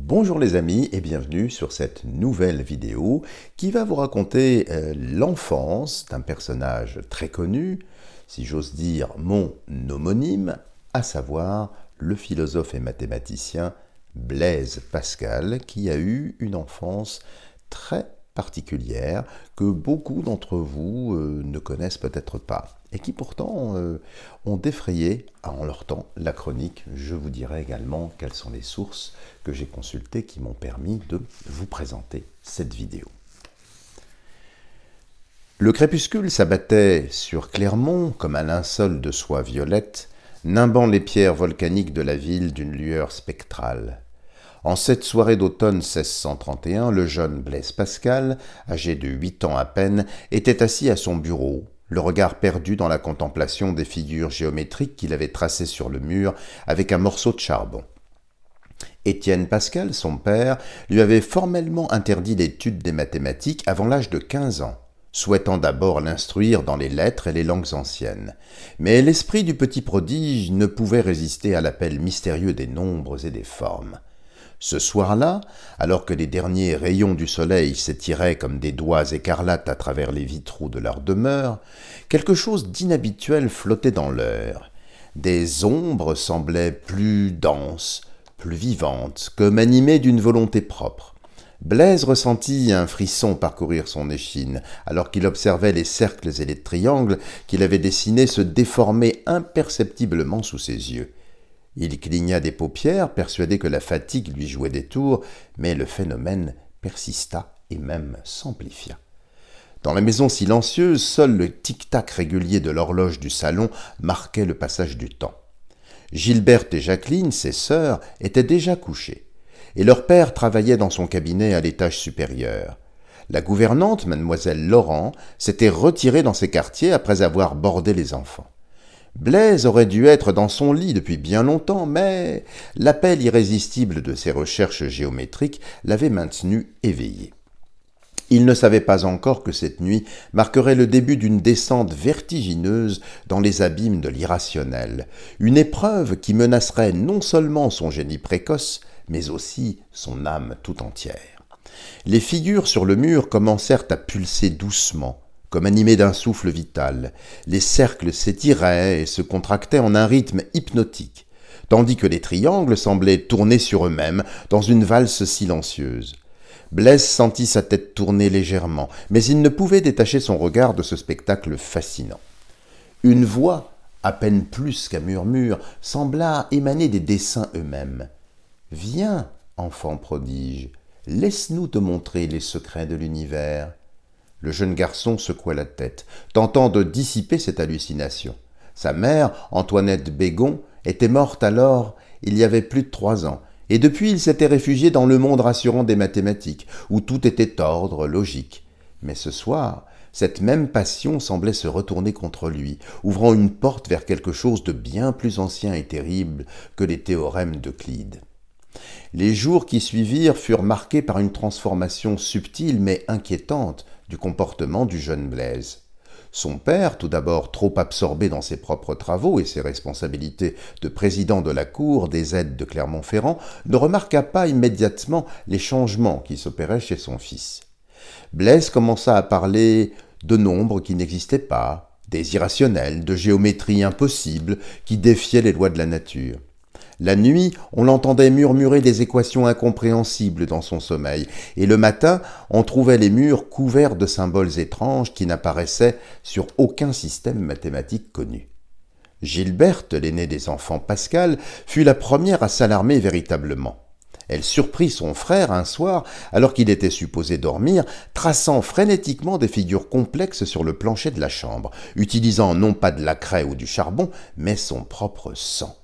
Bonjour les amis et bienvenue sur cette nouvelle vidéo qui va vous raconter l'enfance d'un personnage très connu, si j'ose dire mon homonyme, à savoir le philosophe et mathématicien Blaise Pascal, qui a eu une enfance très particulière que beaucoup d'entre vous ne connaissent peut-être pas et qui pourtant ont défrayé en leur temps la chronique. Je vous dirai également quelles sont les sources que j'ai consultées qui m'ont permis de vous présenter cette vidéo. Le crépuscule s'abattait sur Clermont comme un linceul de soie violette, nimbant les pierres volcaniques de la ville d'une lueur spectrale. En cette soirée d'automne 1631, le jeune Blaise Pascal, âgé de 8 ans à peine, était assis à son bureau, le regard perdu dans la contemplation des figures géométriques qu'il avait tracées sur le mur avec un morceau de charbon. Étienne Pascal, son père, lui avait formellement interdit l'étude des mathématiques avant l'âge de 15 ans, souhaitant d'abord l'instruire dans les lettres et les langues anciennes. Mais l'esprit du petit prodige ne pouvait résister à l'appel mystérieux des nombres et des formes. Ce soir-là, alors que les derniers rayons du soleil s'étiraient comme des doigts écarlates à travers les vitraux de leur demeure, quelque chose d'inhabituel flottait dans l'air. Des ombres semblaient plus denses, plus vivantes, comme animées d'une volonté propre. Blaise ressentit un frisson parcourir son échine, alors qu'il observait les cercles et les triangles qu'il avait dessinés se déformer imperceptiblement sous ses yeux. Il cligna des paupières, persuadé que la fatigue lui jouait des tours, mais le phénomène persista et même s'amplifia. Dans la maison silencieuse, seul le tic-tac régulier de l'horloge du salon marquait le passage du temps. Gilberte et Jacqueline, ses sœurs, étaient déjà couchées, et leur père travaillait dans son cabinet à l'étage supérieur. La gouvernante, mademoiselle Laurent, s'était retirée dans ses quartiers après avoir bordé les enfants. Blaise aurait dû être dans son lit depuis bien longtemps, mais l'appel irrésistible de ses recherches géométriques l'avait maintenu éveillé. Il ne savait pas encore que cette nuit marquerait le début d'une descente vertigineuse dans les abîmes de l'irrationnel, une épreuve qui menacerait non seulement son génie précoce, mais aussi son âme tout entière. Les figures sur le mur commencèrent à pulser doucement, comme animés d'un souffle vital. Les cercles s'étiraient et se contractaient en un rythme hypnotique, tandis que les triangles semblaient tourner sur eux-mêmes dans une valse silencieuse. Blaise sentit sa tête tourner légèrement, mais il ne pouvait détacher son regard de ce spectacle fascinant. Une voix, à peine plus qu'un murmure, sembla émaner des dessins eux-mêmes. « Viens, enfant prodige, laisse-nous te montrer les secrets de l'univers. » Le jeune garçon secoua la tête, tentant de dissiper cette hallucination. Sa mère, Antoinette Bégon, était morte alors il y avait plus de 3 ans, et depuis il s'était réfugié dans le monde rassurant des mathématiques, où tout était ordre, logique. Mais ce soir, cette même passion semblait se retourner contre lui, ouvrant une porte vers quelque chose de bien plus ancien et terrible que les théorèmes d'Euclide. Les jours qui suivirent furent marqués par une transformation subtile mais inquiétante du comportement du jeune Blaise. Son père, tout d'abord trop absorbé dans ses propres travaux et ses responsabilités de président de la cour des aides de Clermont-Ferrand, ne remarqua pas immédiatement les changements qui s'opéraient chez son fils. Blaise commença à parler de nombres qui n'existaient pas, des irrationnels, de géométrie impossible qui défiaient les lois de la nature. La nuit, on l'entendait murmurer des équations incompréhensibles dans son sommeil, et le matin, on trouvait les murs couverts de symboles étranges qui n'apparaissaient sur aucun système mathématique connu. Gilberte, l'aînée des enfants Pascal, fut la première à s'alarmer véritablement. Elle surprit son frère un soir, alors qu'il était supposé dormir, traçant frénétiquement des figures complexes sur le plancher de la chambre, utilisant non pas de la craie ou du charbon, mais son propre sang,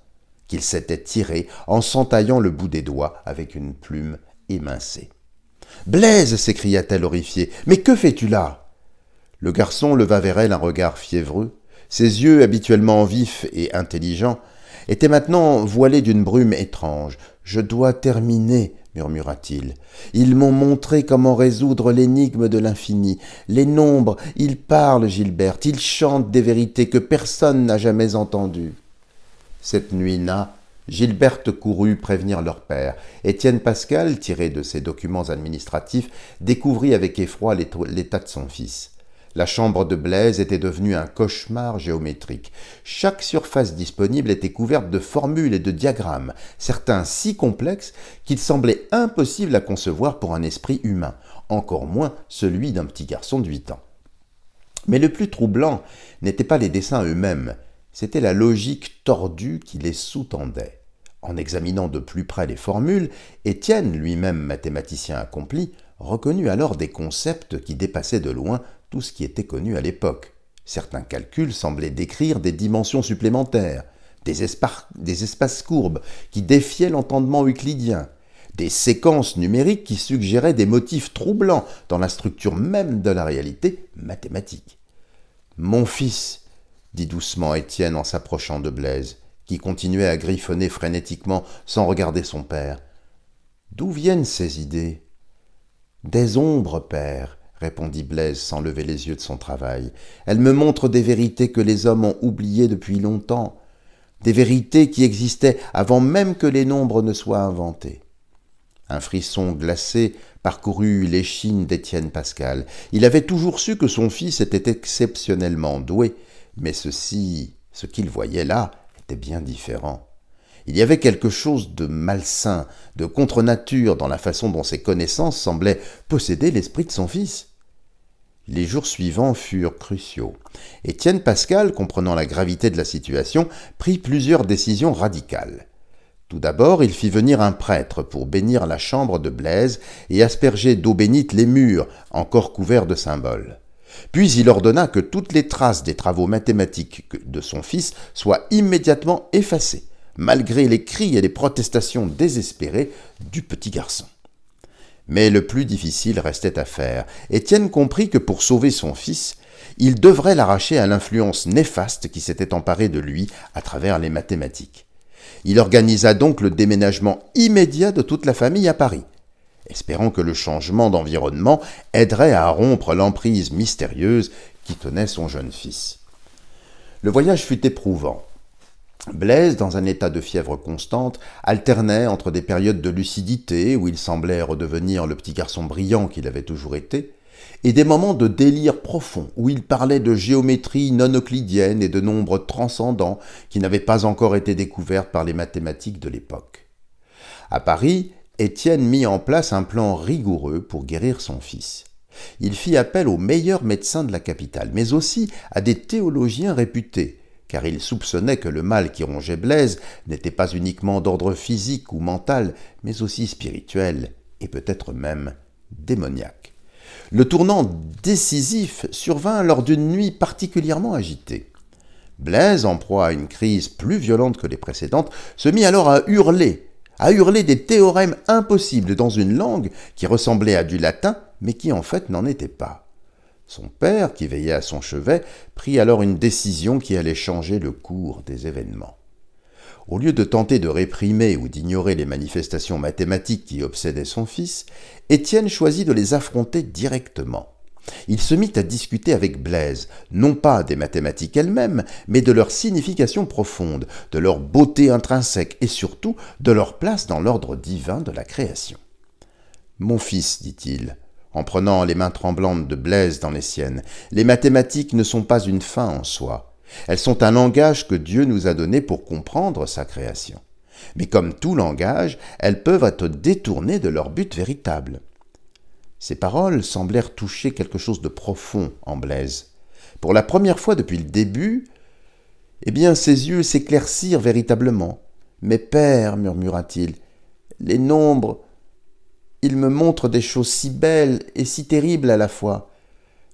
qu'il s'était tiré en s'entaillant le bout des doigts avec une plume émincée. « Blaise !» s'écria-t-elle horrifiée. « Mais que fais-tu là ?» Le garçon leva vers elle un regard fiévreux. Ses yeux, habituellement vifs et intelligents, étaient maintenant voilés d'une brume étrange. « Je dois terminer, » murmura-t-il. « Ils m'ont montré comment résoudre l'énigme de l'infini. Les nombres, ils parlent, Gilberte, ils chantent des vérités que personne n'a jamais entendues. » Cette nuit-là, Gilberte courut prévenir leur père. Étienne Pascal, tiré de ses documents administratifs, découvrit avec effroi l'état de son fils. La chambre de Blaise était devenue un cauchemar géométrique. Chaque surface disponible était couverte de formules et de diagrammes, certains si complexes qu'il semblait impossible à concevoir pour un esprit humain, encore moins celui d'un petit garçon de 8 ans. Mais le plus troublant n'était pas les dessins eux-mêmes, c'était la logique tordue qui les sous-tendait. En examinant de plus près les formules, Étienne, lui-même mathématicien accompli, reconnut alors des concepts qui dépassaient de loin tout ce qui était connu à l'époque. Certains calculs semblaient décrire des dimensions supplémentaires, des espaces courbes qui défiaient l'entendement euclidien, des séquences numériques qui suggéraient des motifs troublants dans la structure même de la réalité mathématique. « Mon fils !» dit doucement Étienne en s'approchant de Blaise, qui continuait à griffonner frénétiquement sans regarder son père. « D'où viennent ces idées ?»« Des ombres, père, » répondit Blaise sans lever les yeux de son travail. « Elles me montrent des vérités que les hommes ont oubliées depuis longtemps, des vérités qui existaient avant même que les nombres ne soient inventés. » Un frisson glacé parcourut l'échine d'Étienne Pascal. Il avait toujours su que son fils était exceptionnellement doué, mais ce qu'il voyait là était bien différent. Il y avait quelque chose de malsain, de contre-nature dans la façon dont ses connaissances semblaient posséder l'esprit de son fils. Les jours suivants furent cruciaux. Étienne Pascal, comprenant la gravité de la situation, prit plusieurs décisions radicales. Tout d'abord, il fit venir un prêtre pour bénir la chambre de Blaise et asperger d'eau bénite les murs, encore couverts de symboles. Puis il ordonna que toutes les traces des travaux mathématiques de son fils soient immédiatement effacées, malgré les cris et les protestations désespérées du petit garçon. Mais le plus difficile restait à faire. Étienne comprit que pour sauver son fils, il devrait l'arracher à l'influence néfaste qui s'était emparée de lui à travers les mathématiques. Il organisa donc le déménagement immédiat de toute la famille à Paris, espérant que le changement d'environnement aiderait à rompre l'emprise mystérieuse qui tenait son jeune fils. Le voyage fut éprouvant. Blaise, dans un état de fièvre constante, alternait entre des périodes de lucidité où il semblait redevenir le petit garçon brillant qu'il avait toujours été, et des moments de délire profond où il parlait de géométrie non euclidienne et de nombres transcendants qui n'avaient pas encore été découverts par les mathématiques de l'époque. À Paris, Étienne mit en place un plan rigoureux pour guérir son fils. Il fit appel aux meilleurs médecins de la capitale, mais aussi à des théologiens réputés, car il soupçonnait que le mal qui rongeait Blaise n'était pas uniquement d'ordre physique ou mental, mais aussi spirituel et peut-être même démoniaque. Le tournant décisif survint lors d'une nuit particulièrement agitée. Blaise, en proie à une crise plus violente que les précédentes, se mit alors à hurler des théorèmes impossibles dans une langue qui ressemblait à du latin, mais qui en fait n'en était pas. Son père, qui veillait à son chevet, prit alors une décision qui allait changer le cours des événements. Au lieu de tenter de réprimer ou d'ignorer les manifestations mathématiques qui obsédaient son fils, Étienne choisit de les affronter directement. Il se mit à discuter avec Blaise, non pas des mathématiques elles-mêmes, mais de leur signification profonde, de leur beauté intrinsèque et surtout de leur place dans l'ordre divin de la création. « Mon fils, dit-il, en prenant les mains tremblantes de Blaise dans les siennes, les mathématiques ne sont pas une fin en soi. Elles sont un langage que Dieu nous a donné pour comprendre sa création. Mais comme tout langage, elles peuvent être détournées de leur but véritable. » Ces paroles semblèrent toucher quelque chose de profond en Blaise. Pour la première fois depuis le début, ses yeux s'éclaircirent véritablement. « Mais père, murmura-t-il, les nombres, ils me montrent des choses si belles et si terribles à la fois.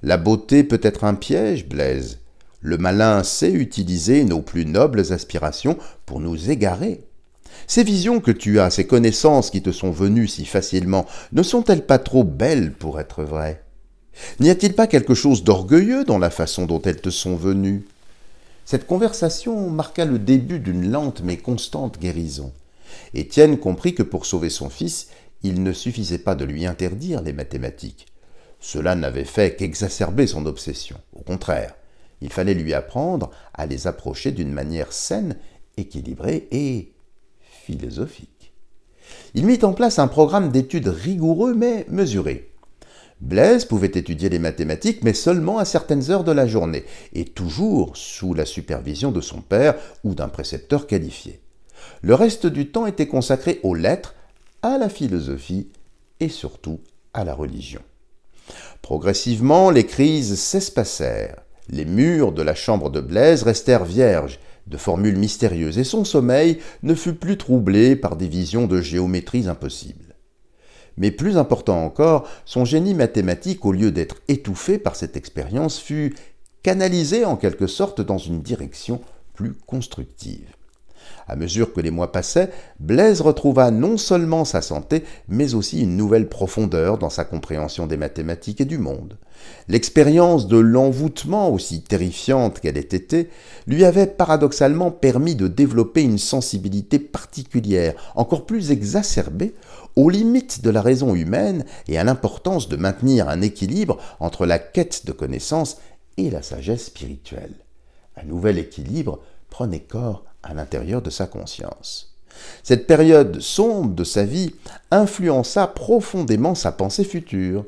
La beauté peut être un piège, Blaise. Le malin sait utiliser nos plus nobles aspirations pour nous égarer. Ces visions que tu as, ces connaissances qui te sont venues si facilement, ne sont-elles pas trop belles pour être vraies? N'y a-t-il pas quelque chose d'orgueilleux dans la façon dont elles te sont venues ?» Cette conversation marqua le début d'une lente mais constante guérison. Étienne comprit que pour sauver son fils, il ne suffisait pas de lui interdire les mathématiques. Cela n'avait fait qu'exacerber son obsession. Au contraire, il fallait lui apprendre à les approcher d'une manière saine, équilibrée et philosophique. Il mit en place un programme d'études rigoureux mais mesuré. Blaise pouvait étudier les mathématiques, mais seulement à certaines heures de la journée, et toujours sous la supervision de son père ou d'un précepteur qualifié. Le reste du temps était consacré aux lettres, à la philosophie et surtout à la religion. Progressivement, les crises s'espacèrent. Les murs de la chambre de Blaise restèrent vierges de formules mystérieuses et son sommeil ne fut plus troublé par des visions de géométries impossibles. Mais plus important encore, son génie mathématique, au lieu d'être étouffé par cette expérience, fut canalisé en quelque sorte dans une direction plus constructive. À mesure que les mois passaient, Blaise retrouva non seulement sa santé, mais aussi une nouvelle profondeur dans sa compréhension des mathématiques et du monde. L'expérience de l'envoûtement, aussi terrifiante qu'elle ait été, lui avait paradoxalement permis de développer une sensibilité particulière, encore plus exacerbée, aux limites de la raison humaine et à l'importance de maintenir un équilibre entre la quête de connaissance et la sagesse spirituelle. Un nouvel équilibre prenait corps à l'intérieur de sa conscience. Cette période sombre de sa vie influença profondément sa pensée future.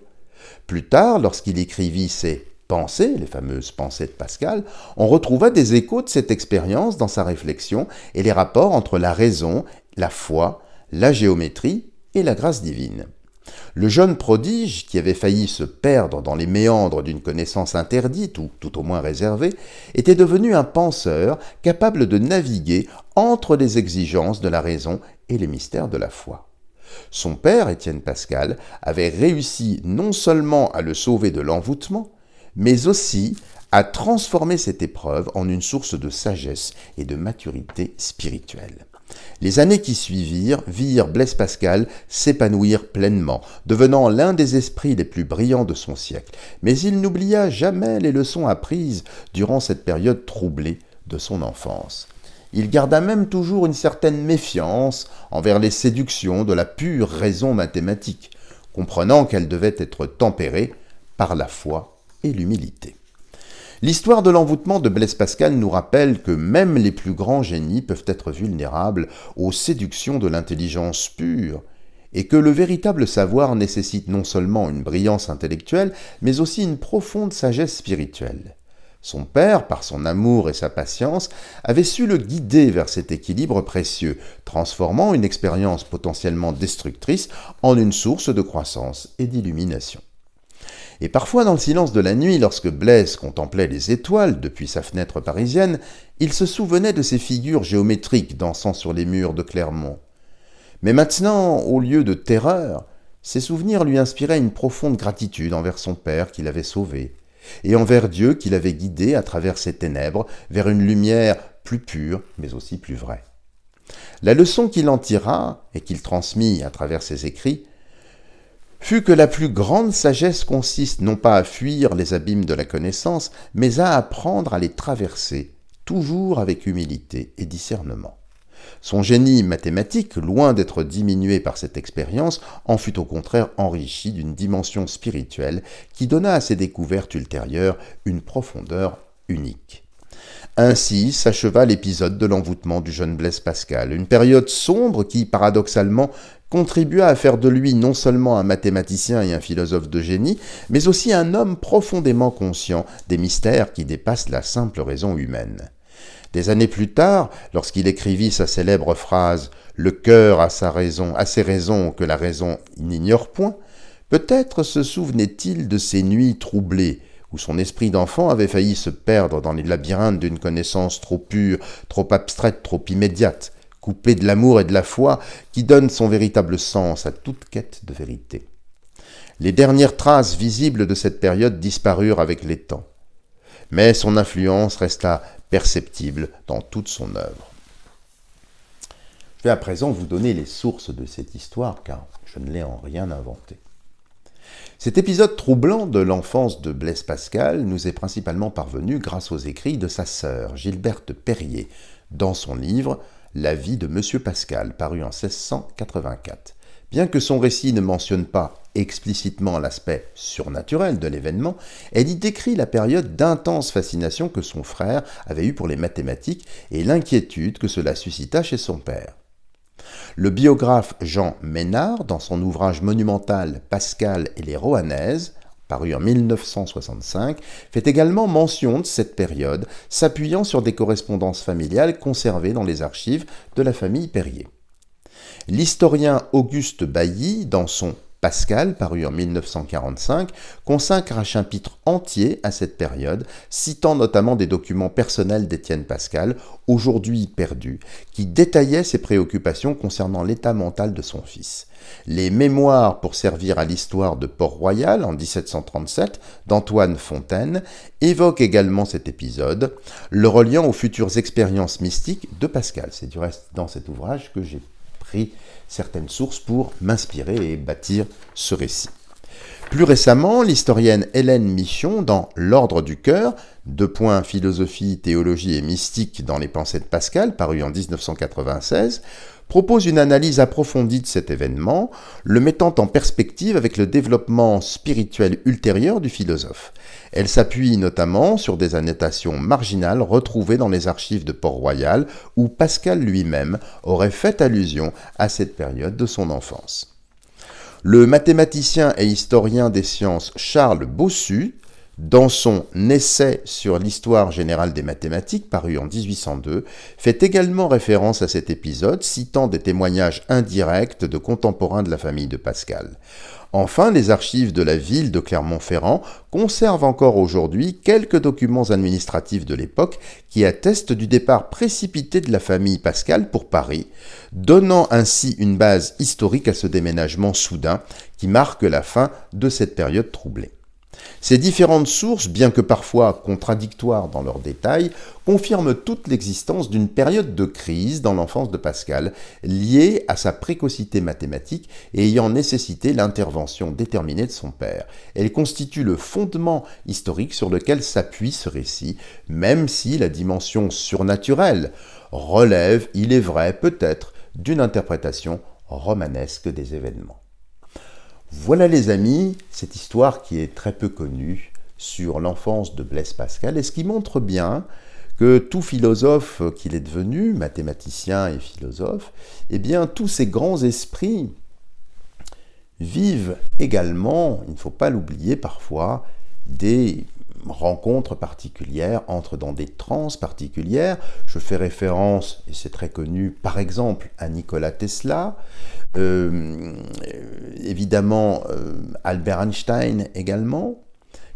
Plus tard, lorsqu'il écrivit ses pensées, les fameuses pensées de Pascal, on retrouva des échos de cette expérience dans sa réflexion et les rapports entre la raison, la foi, la géométrie et la grâce divine. Le jeune prodige, qui avait failli se perdre dans les méandres d'une connaissance interdite, ou tout au moins réservée, était devenu un penseur capable de naviguer entre les exigences de la raison et les mystères de la foi. Son père, Étienne Pascal, avait réussi non seulement à le sauver de l'envoûtement, mais aussi à transformer cette épreuve en une source de sagesse et de maturité spirituelle. Les années qui suivirent virent Blaise Pascal s'épanouir pleinement, devenant l'un des esprits les plus brillants de son siècle. Mais il n'oublia jamais les leçons apprises durant cette période troublée de son enfance. Il garda même toujours une certaine méfiance envers les séductions de la pure raison mathématique, comprenant qu'elle devait être tempérée par la foi et l'humilité. L'histoire de l'envoûtement de Blaise Pascal nous rappelle que même les plus grands génies peuvent être vulnérables aux séductions de l'intelligence pure, et que le véritable savoir nécessite non seulement une brillance intellectuelle, mais aussi une profonde sagesse spirituelle. Son père, par son amour et sa patience, avait su le guider vers cet équilibre précieux, transformant une expérience potentiellement destructrice en une source de croissance et d'illumination. Et parfois, dans le silence de la nuit, lorsque Blaise contemplait les étoiles depuis sa fenêtre parisienne, il se souvenait de ces figures géométriques dansant sur les murs de Clermont. Mais maintenant, au lieu de terreur, ces souvenirs lui inspiraient une profonde gratitude envers son père qui l'avait sauvé, et envers Dieu qui l'avait guidé à travers ces ténèbres vers une lumière plus pure, mais aussi plus vraie. La leçon qu'il en tira, et qu'il transmit à travers ses écrits, fut que la plus grande sagesse consiste non pas à fuir les abîmes de la connaissance, mais à apprendre à les traverser, toujours avec humilité et discernement. Son génie mathématique, loin d'être diminué par cette expérience, en fut au contraire enrichi d'une dimension spirituelle qui donna à ses découvertes ultérieures une profondeur unique. Ainsi s'acheva l'épisode de l'envoûtement du jeune Blaise Pascal, une période sombre qui, paradoxalement, contribua à faire de lui non seulement un mathématicien et un philosophe de génie, mais aussi un homme profondément conscient des mystères qui dépassent la simple raison humaine. Des années plus tard, lorsqu'il écrivit sa célèbre phrase « Le cœur a ses raisons que la raison n'ignore point », peut-être se souvenait-il de ces nuits troublées, où son esprit d'enfant avait failli se perdre dans les labyrinthes d'une connaissance trop pure, trop abstraite, trop immédiate, coupée de l'amour et de la foi, qui donne son véritable sens à toute quête de vérité. Les dernières traces visibles de cette période disparurent avec les temps, mais son influence resta perceptible dans toute son œuvre. Je vais à présent vous donner les sources de cette histoire, car je ne l'ai en rien inventé. Cet épisode troublant de l'enfance de Blaise Pascal nous est principalement parvenu grâce aux écrits de sa sœur, Gilberte Perrier, dans son livre « La vie de Monsieur Pascal », paru en 1684. Bien que son récit ne mentionne pas explicitement l'aspect surnaturel de l'événement, elle y décrit la période d'intense fascination que son frère avait eue pour les mathématiques et l'inquiétude que cela suscita chez son père. Le biographe Jean Ménard, dans son ouvrage monumental Pascal et les Rohanaises, paru en 1965, fait également mention de cette période, s'appuyant sur des correspondances familiales conservées dans les archives de la famille Perrier. L'historien Auguste Bailly, dans son Pascal, paru en 1945, consacre un chapitre entier à cette période, citant notamment des documents personnels d'Étienne Pascal, aujourd'hui perdus, qui détaillaient ses préoccupations concernant l'état mental de son fils. Les Mémoires pour servir à l'histoire de Port-Royal en 1737 d'Antoine Fontaine évoquent également cet épisode, le reliant aux futures expériences mystiques de Pascal. C'est du reste dans cet ouvrage que j'ai pris certaines sources pour m'inspirer et bâtir ce récit. Plus récemment, l'historienne Hélène Michon, dans L'Ordre du Cœur, philosophie, théologie et mystique dans les pensées de Pascal, paru en 1996, propose une analyse approfondie de cet événement, le mettant en perspective avec le développement spirituel ultérieur du philosophe. Elle s'appuie notamment sur des annotations marginales retrouvées dans les archives de Port-Royal, où Pascal lui-même aurait fait allusion à cette période de son enfance. Le mathématicien et historien des sciences Charles Bossu, dans son Essai sur l'histoire générale des mathématiques, paru en 1802, fait également référence à cet épisode, citant des témoignages indirects de contemporains de la famille de Pascal. Enfin, les archives de la ville de Clermont-Ferrand conservent encore aujourd'hui quelques documents administratifs de l'époque qui attestent du départ précipité de la famille Pascal pour Paris, donnant ainsi une base historique à ce déménagement soudain qui marque la fin de cette période troublée. Ces différentes sources, bien que parfois contradictoires dans leurs détails, confirment toute l'existence d'une période de crise dans l'enfance de Pascal, liée à sa précocité mathématique et ayant nécessité l'intervention déterminée de son père. Elle constitue le fondement historique sur lequel s'appuie ce récit, même si la dimension surnaturelle relève, il est vrai, peut-être, d'une interprétation romanesque des événements. Voilà les amis, cette histoire qui est très peu connue sur l'enfance de Blaise Pascal et ce qui montre bien que tout philosophe qu'il est devenu, mathématicien et philosophe, eh bien tous ces grands esprits vivent également, il ne faut pas l'oublier parfois, des rencontres particulières, entrent dans des transes particulières. Je fais référence, et c'est très connu, par exemple à Nikola Tesla, évidemment Albert Einstein également,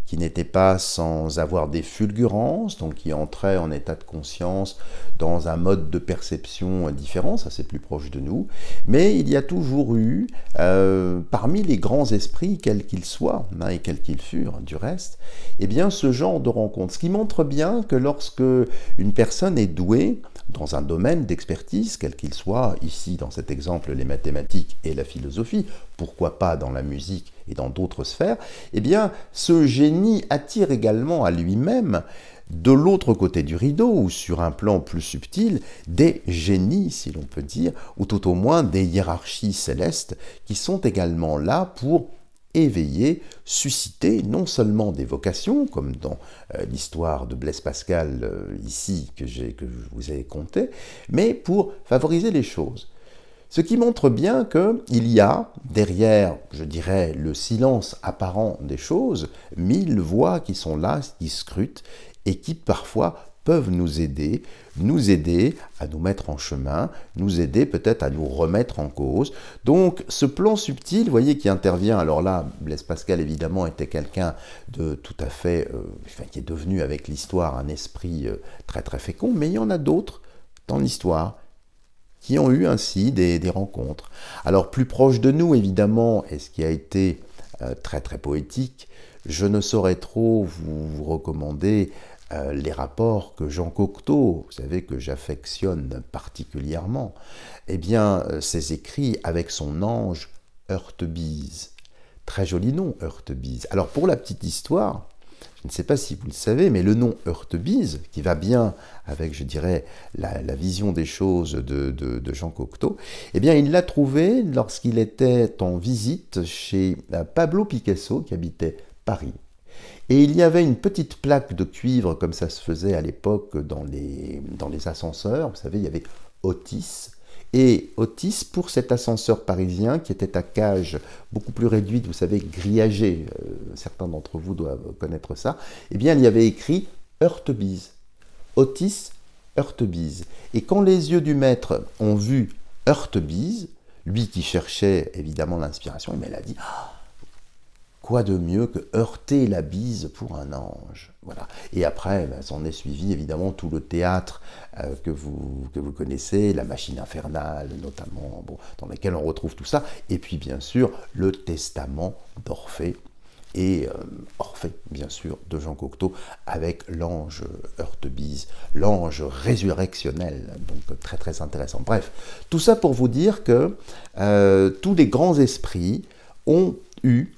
qui n'était pas sans avoir des fulgurances, donc qui entrait en état de conscience dans un mode de perception différent, ça c'est plus proche de nous, mais il y a toujours eu, parmi les grands esprits, quels qu'ils soient, et quels qu'ils furent du reste, eh bien ce genre de rencontre, ce qui montre bien que lorsque une personne est douée dans un domaine d'expertise, quel qu'il soit, ici dans cet exemple les mathématiques et la philosophie, pourquoi pas dans la musique et dans d'autres sphères, eh bien ce génie attire également à lui-même, de l'autre côté du rideau, ou sur un plan plus subtil, des génies, si l'on peut dire, ou tout au moins des hiérarchies célestes, qui sont également là pour éveiller, susciter non seulement des vocations, comme dans l'histoire de Blaise Pascal ici que je vous ai conté, mais pour favoriser les choses. Ce qui montre bien qu'il y a, derrière, je dirais, le silence apparent des choses, 1000 voix qui sont là, qui scrutent, et qui parfois peuvent nous aider à nous mettre en chemin, nous aider peut-être à nous remettre en cause. Donc ce plan subtil, vous voyez, qui intervient, alors là, Blaise Pascal évidemment était quelqu'un de tout à fait, qui est devenu avec l'histoire un esprit très très fécond, mais il y en a d'autres dans l'histoire qui ont eu ainsi des rencontres. Alors plus proche de nous évidemment, et ce qui a été très très poétique, je ne saurais trop vous recommander les rapports que Jean Cocteau, vous savez que j'affectionne particulièrement, eh bien ses écrits avec son ange Heurtebise. Très joli nom, Heurtebise. Alors pour la petite histoire, je ne sais pas si vous le savez, mais le nom Heurtebise, qui va bien avec, je dirais, la vision des choses de Jean Cocteau, eh bien, il l'a trouvé lorsqu'il était en visite chez Pablo Picasso, qui habitait Paris. Et il y avait une petite plaque de cuivre, comme ça se faisait à l'époque dans les ascenseurs. Vous savez, il y avait Otis. Et Otis, pour cet ascenseur parisien qui était à cage beaucoup plus réduite, vous savez, grillagée, certains d'entre vous doivent connaître ça, eh bien il y avait écrit Heurtebise. Otis Heurtebise. Et quand les yeux du maître ont vu Heurtebise, lui qui cherchait évidemment l'inspiration, il a dit quoi de mieux que heurter la bise pour un ange? Voilà. Et après, s'en est suivi évidemment tout le théâtre que vous connaissez, la machine infernale notamment, bon, dans lequel on retrouve tout ça, et puis bien sûr le testament d'Orphée, et Orphée, bien sûr, de Jean Cocteau, avec l'ange Heurtebise, l'ange résurrectionnel, donc très très intéressant. Bref, tout ça pour vous dire que tous les grands esprits ont eu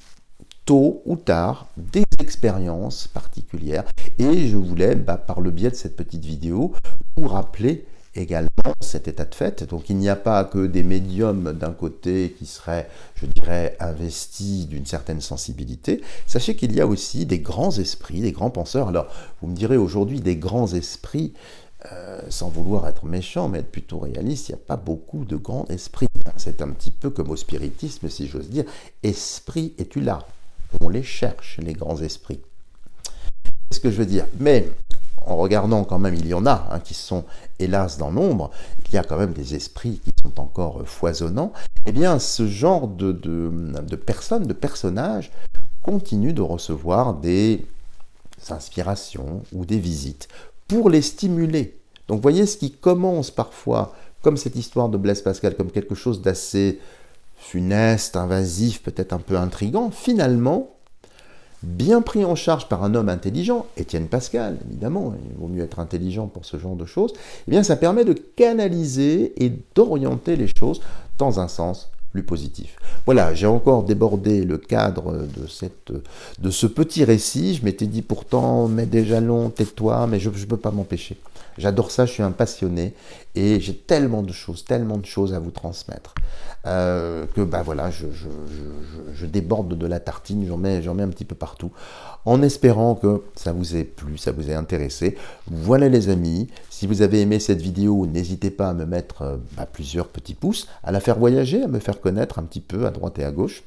tôt ou tard des expériences particulières, et je voulais, par le biais de cette petite vidéo, vous rappeler également cet état de fait. Donc il n'y a pas que des médiums d'un côté qui seraient, je dirais, investis d'une certaine sensibilité. Sachez qu'il y a aussi des grands esprits, des grands penseurs. Alors vous me direz aujourd'hui des grands esprits, sans vouloir être méchant, mais être plutôt réaliste, il n'y a pas beaucoup de grands esprits. C'est un petit peu comme au spiritisme, si j'ose dire. Esprit, es-tu là? On les cherche, les grands esprits. C'est ce que je veux dire. Mais en regardant quand même, il y en a qui sont hélas dans l'ombre, il y a quand même des esprits qui sont encore foisonnants. Eh bien, ce genre de personnes, de personnages, continuent de recevoir des inspirations ou des visites pour les stimuler. Donc, voyez, ce qui commence parfois, comme cette histoire de Blaise Pascal, comme quelque chose d'assez funeste, invasif, peut-être un peu intrigant, finalement, bien pris en charge par un homme intelligent, Étienne Pascal, évidemment, il vaut mieux être intelligent pour ce genre de choses, eh bien ça permet de canaliser et d'orienter les choses dans un sens plus positif. Voilà, j'ai encore débordé le cadre de ce petit récit. Je m'étais dit pourtant, mets des jalons, tais-toi, mais je ne peux pas m'empêcher. J'adore ça, je suis un passionné et j'ai tellement de choses à vous transmettre que voilà, je déborde de la tartine, j'en mets un petit peu partout, en espérant que ça vous ait plu, ça vous ait intéressé. Voilà les amis, si vous avez aimé cette vidéo, n'hésitez pas à me mettre plusieurs petits pouces, à la faire voyager, à me faire connaître un petit peu à droite et à gauche.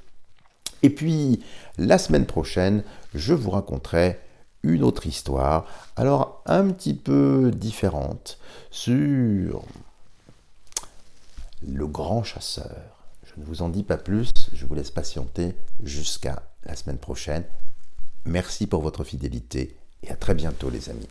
Et puis, la semaine prochaine, je vous raconterai une autre histoire, alors un petit peu différente, sur le grand chasseur. Je ne vous en dis pas plus, je vous laisse patienter jusqu'à la semaine prochaine. Merci pour votre fidélité et à très bientôt les amis.